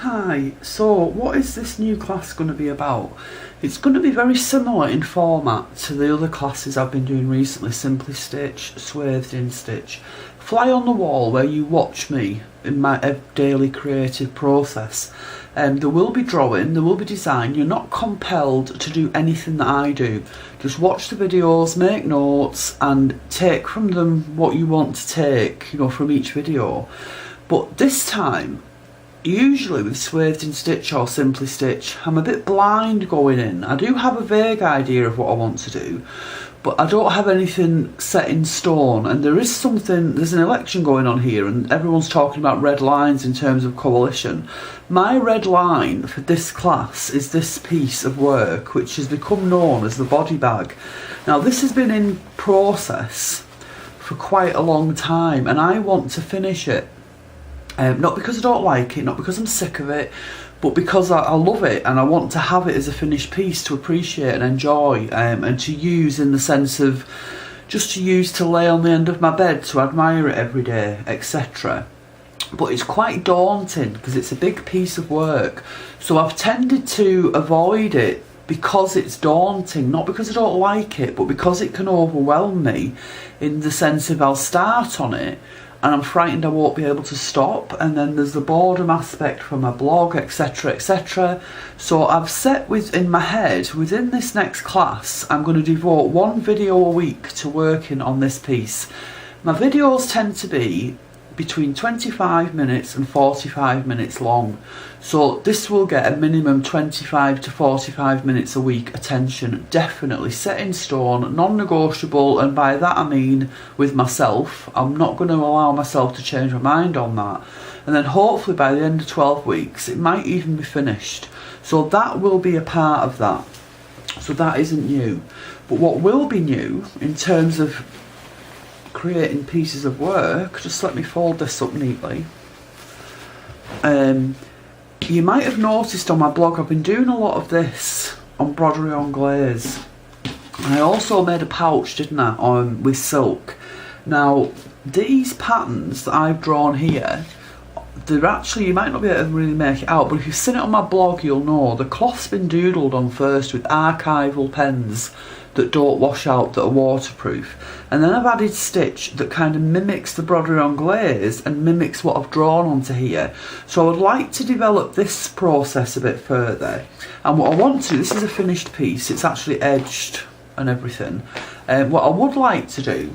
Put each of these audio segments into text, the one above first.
Hi, so what is this new class going to be about? It's going to be very similar in format to the other classes I've been doing recently, Simply Stitch, Swathed in Stitch. Fly on the wall where you watch me in my daily creative process. There will be drawing, there will be design. You're not compelled to do anything that I do. Just watch the videos, make notes and take from them what you want to take, from each video. But this time, usually with Swathed in Stitch or Simply Stitch, I'm a bit blind going in. I do have a vague idea of what I want to do, but I don't have anything set in stone. And there's an election going on here and everyone's talking about red lines in terms of coalition. My red line for this class is this piece of work, which has become known as the body bag. Now this has been in process for quite a long time and I want to finish it. Not because I don't like it, not because I'm sick of it, but because I love it and I want to have it as a finished piece to appreciate and enjoy and to use in the sense of just to use to lay on the end of my bed to admire it every day, etc. But it's quite daunting because it's a big piece of work, so I've tended to avoid it because it's daunting, not because I don't like it, but because it can overwhelm me in the sense of I'll start on it and I'm frightened I won't be able to stop, and then there's the boredom aspect for my blog, etc, etc. So I've set in my head, within this next class, I'm going to devote one video a week to working on this piece. My videos tend to be between 25 minutes and 45 minutes long, so this will get a minimum 25 to 45 minutes a week attention, definitely set in stone, non-negotiable, and by that I mean with myself. I'm not going to allow myself to change my mind on that, and then hopefully by the end of 12 weeks it might even be finished, so that will be a part of that. So that isn't new, but what will be new in terms of creating pieces of work, just let me fold this up neatly. You might have noticed on my blog I've been doing a lot of this embroidery on glaze. I also made a pouch, didn't I, with silk. Now these patterns that I've drawn here, they're actually, you might not be able to really make it out, but if you've seen it on my blog you'll know the cloth's been doodled on first with archival pens that don't wash out, that are waterproof, and then I've added stitch that kind of mimics the embroidery on glaze and mimics what I've drawn onto here. So I would like to develop this process a bit further, and what I want to, this is a finished piece, it's actually edged and everything, what I would like to do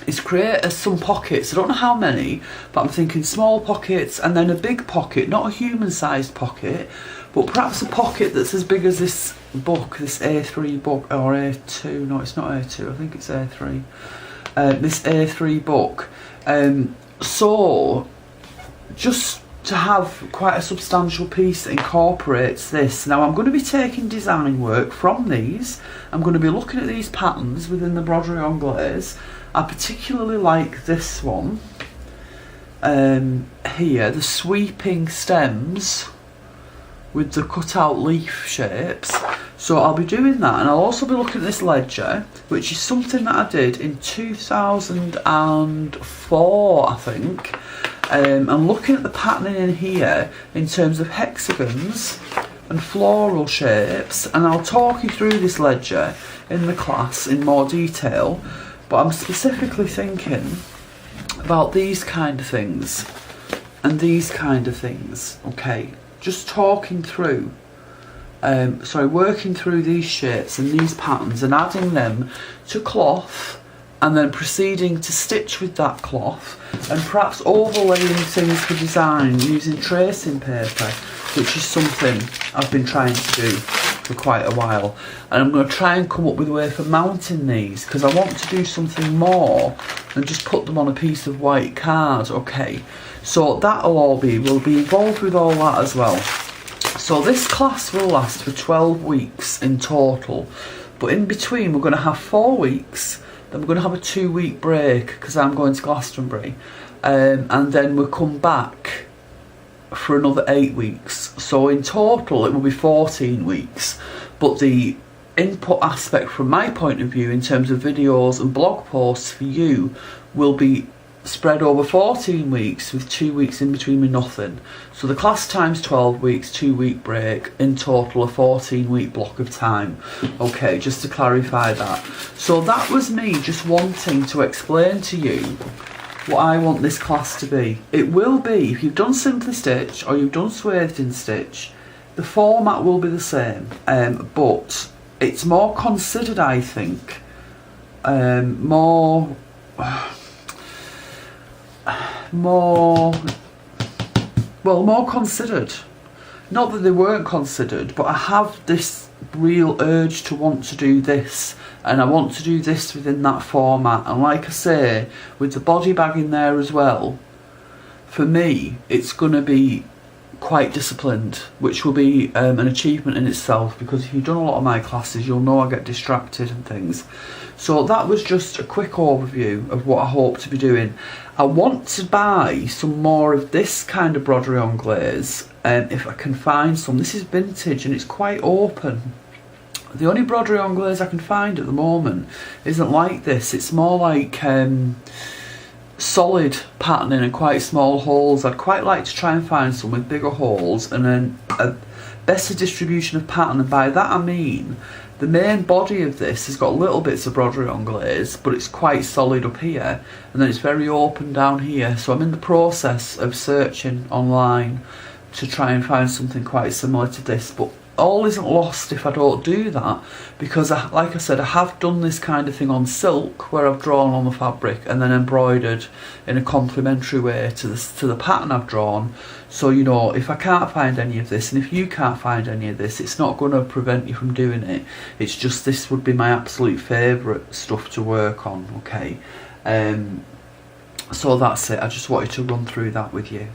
is create some pockets. I don't know how many, but I'm thinking small pockets and then a big pocket, not a human-sized pocket, but perhaps a pocket that's as big as this book, this A3 book, or A2, no it's not A2, I think it's A3, this A3 book. So, just to have quite a substantial piece that incorporates this. Now I'm going to be taking design work from these, I'm going to be looking at these patterns within the embroidery on glaze. I particularly like this one here, the sweeping stems with the cut out leaf shapes. So I'll be doing that, and I'll also be looking at this ledger, which is something that I did in 2004 I think. I'm looking at the patterning in here in terms of hexagons and floral shapes, and I'll talk you through this ledger in the class in more detail. But I'm specifically thinking about these kind of things and these kind of things, okay? Just talking through, working through these shapes and these patterns and adding them to cloth and then proceeding to stitch with that cloth and perhaps overlaying things for design using tracing paper, which is something I've been trying to do for quite a while, and I'm going to try and come up with a way for mounting these because I want to do something more than just put them on a piece of white card, okay? So we'll be involved with all that as well. So this class will last for 12 weeks in total, but in between we're going to have 4 weeks, then we're going to have a 2-week break because I'm going to Glastonbury, and then we'll come back for another 8 weeks. So in total it will be 14 weeks, but the input aspect from my point of view in terms of videos and blog posts for you will be spread over 14 weeks with 2 weeks in between with nothing. So the class time's 12 weeks, 2-week break, in total a 14-week block of time. Okay, just to clarify that. So that was me just wanting to explain to you what I want this class to be. It will be, if you've done Simply Stitch or you've done Swathed in Stitch, the format will be the same, but it's more considered, I think, more considered. Not that they weren't considered, but I have this real urge to want to do this, and I want to do this within that format. And like I say, with the body bag in there as well, for me it's going to be quite disciplined, which will be an achievement in itself, because if you've done a lot of my classes you'll know I get distracted and things. So that was just a quick overview of what I hope to be doing. I want to buy some more of this kind of broderie anglaise, if I can find some. This is vintage and it's quite open. The only broderie anglaise I can find at the moment isn't like this. It's more like solid patterning and quite small holes. I'd quite like to try and find some with bigger holes and then a better distribution of pattern, and by that I mean the main body of this has got little bits of broderie anglaise, but it's quite solid up here, and then it's very open down here. So I'm in the process of searching online to try and find something quite similar to this, but all isn't lost if I don't do that, because like I said, I have done this kind of thing on silk where I've drawn on the fabric and then embroidered in a complementary way to the pattern I've drawn. So you know, if I can't find any of this, and if you can't find any of this, it's not going to prevent you from doing it. It's just this would be my absolute favourite stuff to work on. Okay, so that's it. I just wanted to run through that with you.